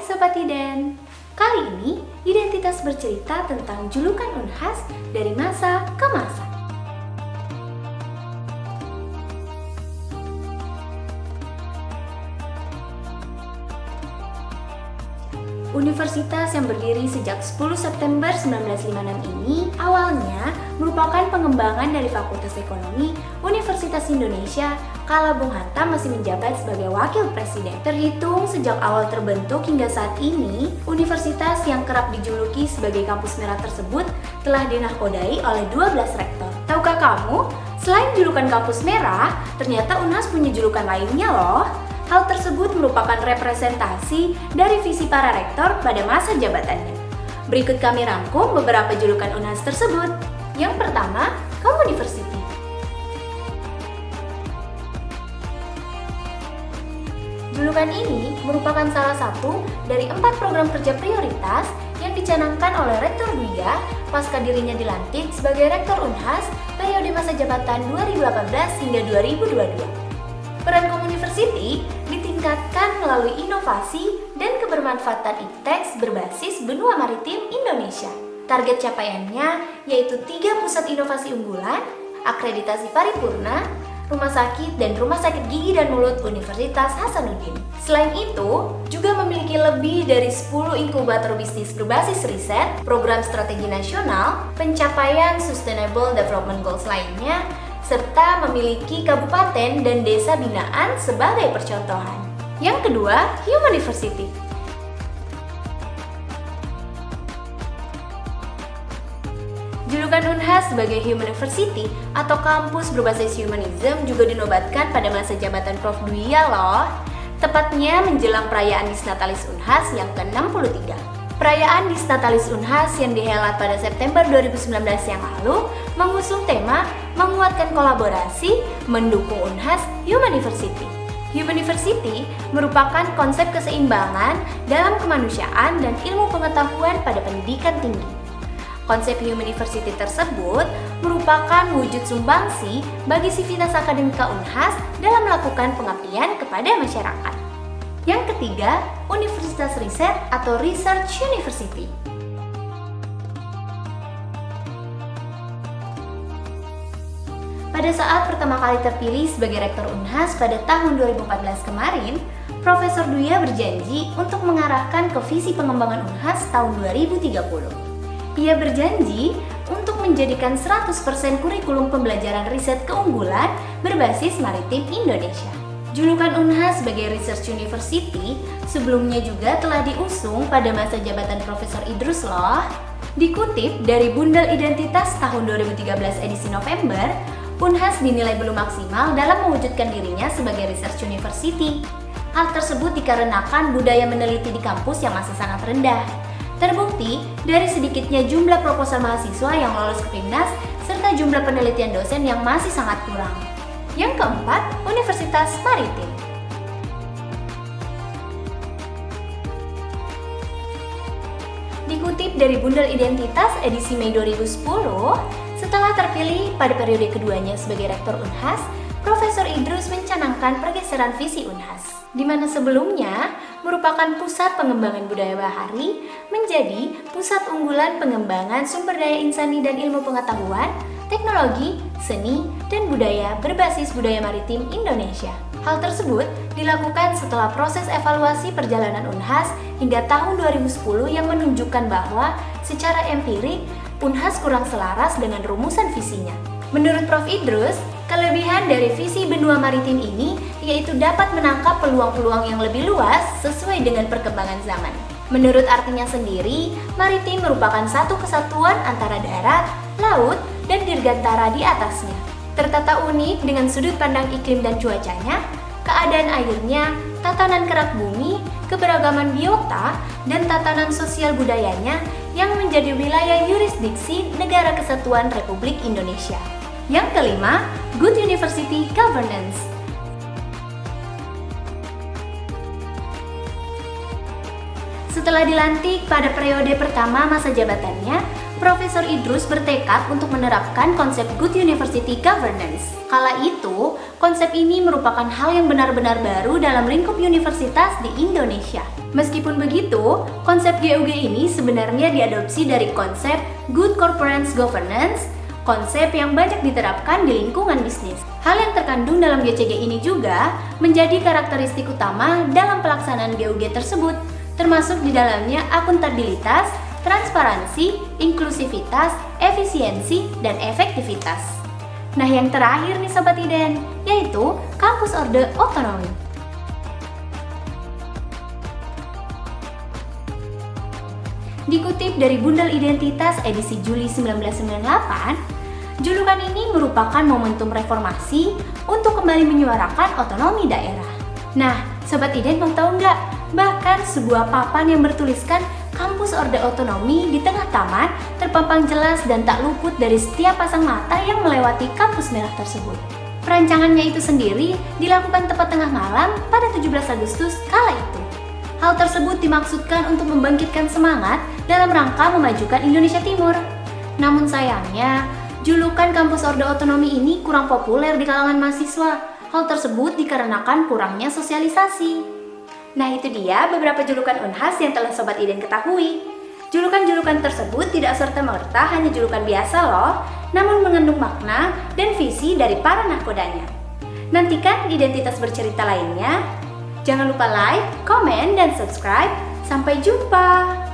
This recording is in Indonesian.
Sobat Iden. Kali ini Identitas bercerita tentang julukan Unhas dari masa ke masa. Universitas yang berdiri sejak 10 September 1956 ini awalnya merupakan pengembangan dari Fakultas Ekonomi Universitas Indonesia kala Bung Hatta masih menjabat sebagai Wakil Presiden. Terhitung sejak awal terbentuk hingga saat ini, universitas yang kerap dijuluki sebagai kampus merah tersebut telah dinahkodai oleh 12 rektor. Tahukah kamu, selain julukan kampus merah, ternyata Unhas punya julukan lainnya loh. Hal tersebut merupakan representasi dari visi para rektor pada masa jabatannya. Berikut kami rangkum beberapa julukan Unhas tersebut. Yang pertama, Komuniversity. Julukan ini merupakan salah satu dari 4 program kerja prioritas yang dicanangkan oleh Rektor Duya pasca dirinya dilantik sebagai Rektor Unhas periode masa jabatan 2018 hingga 2022. Peran Komuniversity ditingkatkan melalui inovasi dan kebermanfaatan IPTEX berbasis benua maritim Indonesia. Target capaiannya yaitu 3 pusat inovasi unggulan, akreditasi paripurna, rumah sakit dan rumah sakit gigi dan mulut Universitas Hasanuddin. Selain itu, juga memiliki lebih dari 10 inkubator bisnis berbasis riset, program strategi nasional, pencapaian Sustainable Development Goals lainnya, serta memiliki kabupaten dan desa binaan sebagai percontohan. Yang kedua, Humaniversity. Julukan Unhas sebagai Humaniversity atau kampus berbasis humanism juga dinobatkan pada masa jabatan Prof. Duya loh. Tepatnya menjelang perayaan Disnatalis Unhas yang ke-63. Perayaan Disnatalis Unhas yang dihelat pada September 2019 yang lalu mengusung tema menguatkan kolaborasi, mendukung Unhas Humaniversity. Humaniversity merupakan konsep keseimbangan dalam kemanusiaan dan ilmu pengetahuan pada pendidikan tinggi. Konsep Humaniversity tersebut merupakan wujud sumbangsi bagi sivitas akademika Unhas dalam melakukan pengabdian kepada masyarakat. Yang ketiga, Universitas Riset atau Research University. Pada saat pertama kali terpilih sebagai Rektor Unhas pada tahun 2014 kemarin, Profesor Duya berjanji untuk mengarahkan ke visi pengembangan Unhas tahun 2030. Ia berjanji untuk menjadikan 100% kurikulum pembelajaran riset keunggulan berbasis maritim Indonesia. Julukan Unhas sebagai Research University sebelumnya juga telah diusung pada masa jabatan Profesor Idrus loh. Dikutip dari Bundel Identitas tahun 2013 edisi November, Unhas dinilai belum maksimal dalam mewujudkan dirinya sebagai Research University. Hal tersebut dikarenakan budaya meneliti di kampus yang masih sangat rendah. Terbukti dari sedikitnya jumlah proposal mahasiswa yang lolos ke PIMNAS serta jumlah penelitian dosen yang masih sangat kurang. Yang keempat, Universitas Maritim. Dikutip dari Bundel Identitas edisi Mei 2010, setelah terpilih pada periode keduanya sebagai Rektor Unhas, Profesor Idrus mencanangkan pergeseran visi Unhas, di mana sebelumnya merupakan pusat pengembangan budaya bahari menjadi pusat unggulan pengembangan sumber daya insani dan ilmu pengetahuan, teknologi, seni, dan budaya berbasis budaya maritim Indonesia. Hal tersebut dilakukan setelah proses evaluasi perjalanan Unhas hingga tahun 2010 yang menunjukkan bahwa secara empirik Unhas kurang selaras dengan rumusan visinya. Menurut Prof. Idrus, kelebihan dari visi benua maritim ini yaitu dapat menangkap peluang-peluang yang lebih luas sesuai dengan perkembangan zaman. Menurut artinya sendiri, maritim merupakan satu kesatuan antara darat, laut, dan dirgantara di atasnya. Tertata unik dengan sudut pandang iklim dan cuacanya, keadaan airnya, tatanan kerak bumi, keberagaman biota, dan tatanan sosial budayanya yang menjadi wilayah yurisdiksi Negara Kesatuan Republik Indonesia. Yang kelima, Good University Governance. Setelah dilantik pada periode pertama masa jabatannya, Profesor Idrus bertekad untuk menerapkan konsep Good University Governance. Kala itu, konsep ini merupakan hal yang benar-benar baru dalam lingkup universitas di Indonesia. Meskipun begitu, konsep GUG ini sebenarnya diadopsi dari konsep Good Corporate Governance, konsep yang banyak diterapkan di lingkungan bisnis. Hal yang terkandung dalam GCG ini juga menjadi karakteristik utama dalam pelaksanaan GUG tersebut, termasuk di dalamnya akuntabilitas, transparansi, inklusivitas, efisiensi, dan efektivitas. Nah, yang terakhir nih Sobat Iden, yaitu Kampus Orde Otonomi. Dikutip dari Bundel Identitas edisi Juli 1998, julukan ini merupakan momentum reformasi untuk kembali menyuarakan otonomi daerah. Nah, Sobat Iden mau tahu nggak? Bahkan sebuah papan yang bertuliskan Kampus Orde Otonomi di tengah taman terpampang jelas dan tak luput dari setiap pasang mata yang melewati kampus merah tersebut. Perancangannya itu sendiri dilakukan tepat tengah malam pada 17 Agustus kala itu. Hal tersebut dimaksudkan untuk membangkitkan semangat dalam rangka memajukan Indonesia Timur. Namun sayangnya, julukan Kampus Orde Otonomi ini kurang populer di kalangan mahasiswa. Hal tersebut dikarenakan kurangnya sosialisasi. Nah, itu dia beberapa julukan Unhas yang telah Sobat Iden ketahui. Julukan-julukan tersebut tidak serta-merta hanya julukan biasa loh, namun mengandung makna dan visi dari para nahkodanya. Nantikan identitas bercerita lainnya. Jangan lupa like, komen, dan subscribe. Sampai jumpa!